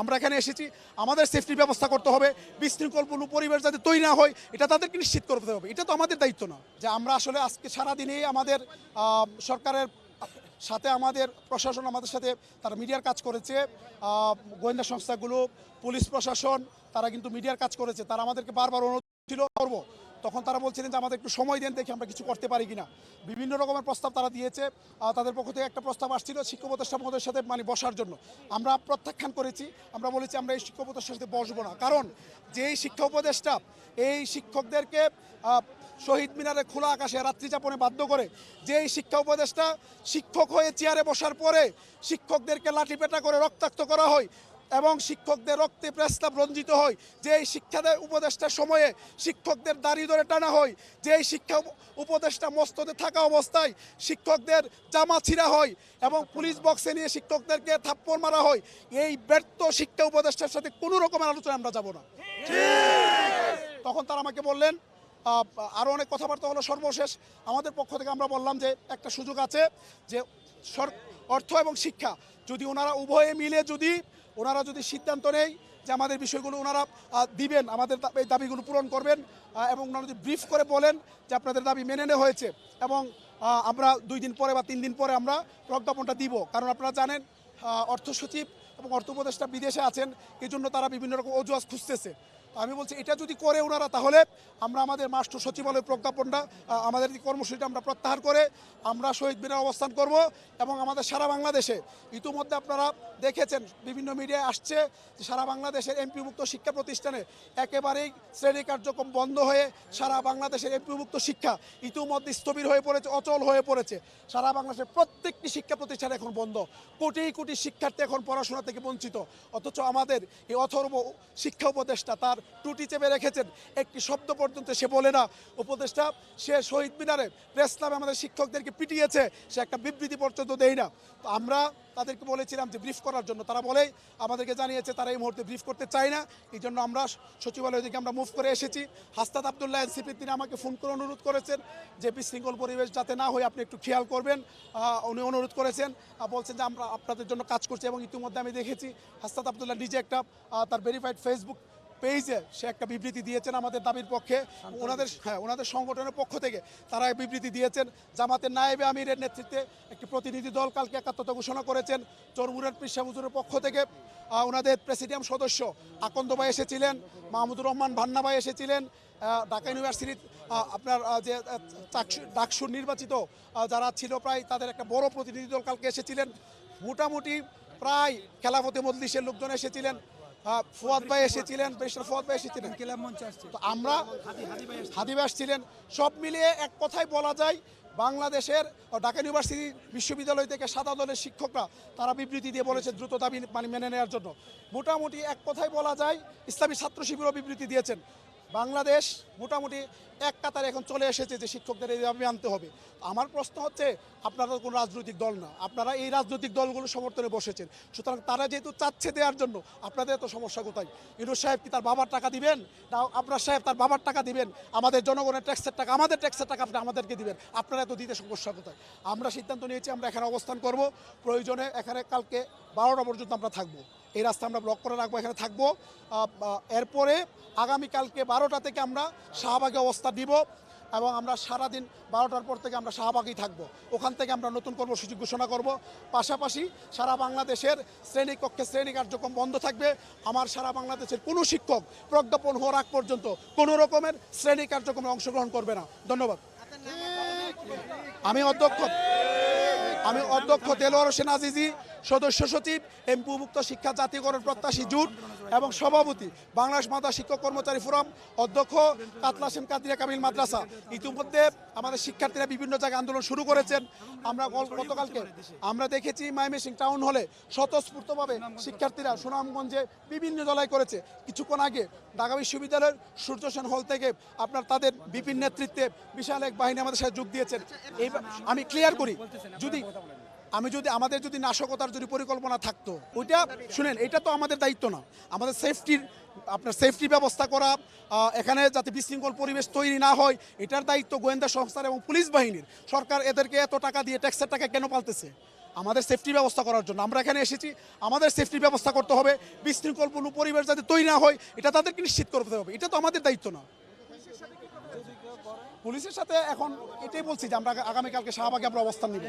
আমরা এখানে এসেছি আমাদের সেফটি ব্যবস্থা করতে হবে, বিশৃঙ্খলপূর্ণ পরিবেশ যাতে তৈরি না হয় এটা তাদেরকে নিশ্চিত করতে হবে। এটা তো আমাদের দায়িত্ব না যে আমরা আসলে আজকে সারাদিনেই আমাদের সরকারের সাথে আমাদের প্রশাসন আমাদের সাথে তারা মিডিয়ার কাজ করেছে, গোয়েন্দা সংস্থাগুলো, পুলিশ প্রশাসন তারা কিন্তু মিডিয়ার কাজ করেছে। তারা আমাদেরকে বারবার অনুরোধ ছিল করবো, তখন তারা বলছিলেন যে আমাদের একটু সময় দেন, দেখি আমরা কিছু করতে পারি কিনা। বিভিন্ন রকমের প্রস্তাব তারা দিয়েছে। তাদের পক্ষ থেকে একটা প্রস্তাব আসছিল শিক্ষা উপদেষ্টা মহোদয়ের সাথে বসার জন্য। আমরা প্রত্যাখ্যান করেছি। আমরা বলেছি আমরা এই শিক্ষা উপদেষ্টার সাথে বসবো না, কারণ যেই শিক্ষা উপদেষ্টা এই শিক্ষকদেরকে শহীদ মিনারে খোলা আকাশে রাত্রি যাপনে বাধ্য করে, যেই শিক্ষা উপদেষ্টা শিক্ষক হয়ে চেয়ারে বসার পরে শিক্ষকদেরকে লাঠিপেটা করে রক্তাক্ত করা হয় এবং শিক্ষকদের রক্তে প্রস্তাব রঞ্জিত হয়, যেই শিক্ষাদের উপদেষ্টার সময়ে শিক্ষকদের দাড়ি ধরে টানা হয়, যেই শিক্ষা উপদেষ্টা মস্তদে থাকা অবস্থায় শিক্ষকদের জামা ছিঁড়া হয় এবং পুলিশ বক্সে নিয়ে শিক্ষকদেরকে থাপ্পড় মারা হয়, এই ব্যর্থ শিক্ষা উপদেষ্টার সাথে কোনো রকমের আলোচনা আমরা যাব না। তখন তারা আমাকে বললেন, আরও অনেক কথাবার্তা হলো। সর্বশেষ আমাদের পক্ষ থেকে আমরা বললাম যে একটা সুযোগ আছে যে অর্থ এবং শিক্ষা যদি ওনারা উভয়ে মিলে ওনারা যদি সিদ্ধান্ত নেয় যে আমাদের বিষয়গুলো ওনারা দিবেন, আমাদের এই দাবিগুলো পূরণ করবেন এবং ওনারা যদি ব্রিফ করে বলেন যে আপনাদের দাবি মেনে নেওয়া হয়েছে এবং আমরা 2 দিন পরে বা 3 দিন পরে আমরা প্রজ্ঞাপনটা দিব। কারণ আপনারা জানেন অর্থ সচিব এবং অর্থ উপদেষ্টা বিদেশে আছেন, এই জন্য তারা বিভিন্ন রকম অজুহাত খুঁজতেছে। আমি বলছি এটা যদি করে ওনারা, তাহলে আমরা আমাদের মাস্টার সচিবালয় প্রজ্ঞাপনটা আমাদের কর্মসূচিটা আমরা প্রত্যাহার করে আমরা শহীদ মিনারে অবস্থান করব এবং আমাদের সারা বাংলাদেশে ইতিমধ্যে আপনারা দেখেছেন বিভিন্ন মিডিয়ায় আসছে যে সারা বাংলাদেশের এমপিভুক্ত শিক্ষা প্রতিষ্ঠানে একেবারেই শ্রেণী কার্যক্রম বন্ধ হয়ে সারা বাংলাদেশের এমপিভুক্ত শিক্ষা ইতিমধ্যে স্থবির হয়ে পড়েছে, অচল হয়ে পড়েছে। সারা বাংলাদেশের প্রত্যেকটি শিক্ষা প্রতিষ্ঠান এখন বন্ধ, কোটি কোটি শিক্ষার্থী এখন পড়াশোনা থেকে বঞ্চিত। অথচ আমাদের এই অথর্ব শিক্ষা উপদেষ্টা তার টুটি চেপে রেখেছেন, একটি শব্দ পর্যন্ত সে বলে না। উপদেষ্টা সে শহীদ মিনারে প্রেস ক্লাবে আমাদের শিক্ষকদেরকে পিটিয়েছে, সে একটা বিবৃতি পর্যন্ত দেয় না। তো আমরা তাদেরকে বলেছিলাম যে ব্রিফ করার জন্য, তারা বলেই আমাদেরকে জানিয়েছে তারা এই মুহূর্তে ব্রিফ করতে চায় না। এই জন্য আমরা সচিবালয় থেকে আমরা মুভ করে এসেছি। হাসনাত আবদুল্লাহ এনসিপি তিনি আমাকে ফোন করে অনুরোধ করেছেন যে বিশৃঙ্খল পরিবেশ যাতে না হয় আপনি একটু খেয়াল করবেন। উনি অনুরোধ করেছেন, বলছেন যে আমরা আপনাদের জন্য কাজ করছি এবং ইতিমধ্যে আমি দেখেছি হাসনাত আবদুল্লাহ নিজে একটা তার ভেরিফাইড ফেসবুক পেজে সে একটা বিবৃতি দিয়েছেন আমাদের দাবির পক্ষে। ওনাদের সংগঠনের পক্ষ থেকে তারা বিবৃতি দিয়েছেন। জামাতের নায়েবে আমিরের নেতৃত্বে একটি প্রতিনিধি দল কালকে একাত্মতা ঘোষণা করেছেন। চরমুরের পীর হুজুরের পক্ষ থেকে ওনাদের প্রেসিডিয়াম সদস্য আকন্দ ভাই এসেছিলেন, মাহমুদুর রহমান ভান্না ভাই এসেছিলেন, ঢাকা ইউনিভার্সিটির আপনার যে ডাকসুর নির্বাচিত যারা ছিল প্রায় তাদের একটা বড় প্রতিনিধি দল কালকে এসেছিলেন। মোটামুটি প্রায় খেলাফতে মজলিসের লোকজন এসেছিলেন, ফুয়াদ ভাই এসেছিলেন, ব্যারিস্টার ফুয়াদ ভাই এসেছিলেন, তো আমরা হাদি ভাই আসছিলেন। সব মিলিয়ে এক কথায় বলা যায় বাংলাদেশের ঢাকা ইউনিভার্সিটি বিশ্ববিদ্যালয় থেকে সাদা দলের শিক্ষকরা তারা বিবৃতি দিয়ে বলেছে দ্রুত দাবি মেনে নেওয়ার জন্য। মোটামুটি এক কথায় বলা যায় ইসলামী ছাত্র শিবিরও বিবৃতি দিয়েছেন। বাংলাদেশ মোটামুটি এক কাতারে এখন চলে এসেছে যে শিক্ষকদের এই দাবি আনতে হবে। আমার প্রশ্ন হচ্ছে, আপনারা কোনো রাজনৈতিক দল না, আপনারা এই রাজনৈতিক দলগুলো সমর্থনে বসেছেন, সুতরাং তারা যেহেতু চাচ্ছে দেওয়ার জন্য আপনাদের এত সমস্যা কোথায়? ইউনূস সাহেব কি তার বাবার টাকা দিবেন না আপনার সাহেব তার বাবার টাকা দিবেন? আমাদের জনগণের ট্যাক্সের টাকা, আমাদের ট্যাক্সের টাকা আপনি আমাদেরকে দিবেন, আপনারা এত দিতে সমস্যা কোথায়? আমরা সিদ্ধান্ত নিয়েছি আমরা এখানে অবস্থান করব, প্রয়োজনে এখানে কালকে 12টা পর্যন্ত আমরা থাকবো, এই রাস্তা আমরা ব্লক করে রাখবো, এখানে থাকবো। এরপরে আগামীকালকে 12টা থেকে আমরা শাহবাগে অবস্থান দিব এবং আমরা সারাদিন 12টার পর থেকে আমরা শাহবাগেই থাকবো। ওখান থেকে আমরা নতুন কর্মসূচি ঘোষণা করব। পাশাপাশি সারা বাংলাদেশের শ্রেণীকক্ষে শ্রেণী কার্যক্রম বন্ধ থাকবে। আমার সারা বাংলাদেশের কোনো শিক্ষক প্রজ্ঞাপন হওয়ার আগ পর্যন্ত কোনো রকমের শ্রেণী কার্যক্রমে অংশগ্রহণ করবে না। ধন্যবাদ। আমি অধ্যক্ষ দেলোয়ার হোসেন আজিজি, সদস্য সচিব এমপিভুক্ত শিক্ষা জাতীয়করণ প্রত্যাশী জোট এবং সভাপতি বাংলাদেশ মাদ্রাসা শিক্ষক কর্মচারী ফোরাম, অধ্যক্ষ কাতলাসেম কাদিয়া কামিল মাদ্রাসা। ইতিমধ্যে আমাদের শিক্ষার্থীরা বিভিন্ন জায়গায় আন্দোলন শুরু করেছেন। আমরা গতকালকে আমরা দেখেছি ময়মনসিংহ টাউন হলে স্বতঃস্ফূর্তভাবে শিক্ষার্থীরা সুনামগঞ্জে বিভিন্ন জেলায় করেছে। কিছুক্ষণ আগে ঢাকা বিশ্ববিদ্যালয়ের সূর্য সেন হল থেকে আপনার তাদের বিপিন নেতৃত্বে বিশাল এক বাহিনী আমাদের সাথে যোগ দিয়েছেন। এই আমি ক্লিয়ার করি, যদি আমাদের নাশকতার পরিকল্পনা থাকতো, ওইটা শুনেন, এটা তো আমাদের দায়িত্ব না। আমাদের সেফটি ব্যবস্থা করা, এখানে যাতে বিশৃঙ্খল পরিবেশ তৈরি না হয়, এটার দায়িত্ব গোয়েন্দা সংস্থার এবং পুলিশ বাহিনীর। সরকার এদেরকে এত টাকা দিয়ে ট্যাক্সের টাকা কেন পালতেছে? আমাদের সেফটি ব্যবস্থা করার জন্য আমরা এখানে এসেছি। আমাদের সেফটি ব্যবস্থা করতে হবে, বিশৃঙ্খলপূর্ণ পরিবেশ যাতে তৈরি না হয় এটা তাদেরকে নিশ্চিত করতে হবে। এটা তো আমাদের দায়িত্ব না। পুলিশের সাথে এখন এটাই বলছি যে আমরা আগামীকালকে শাহবাগে আমরা অবস্থান নিব।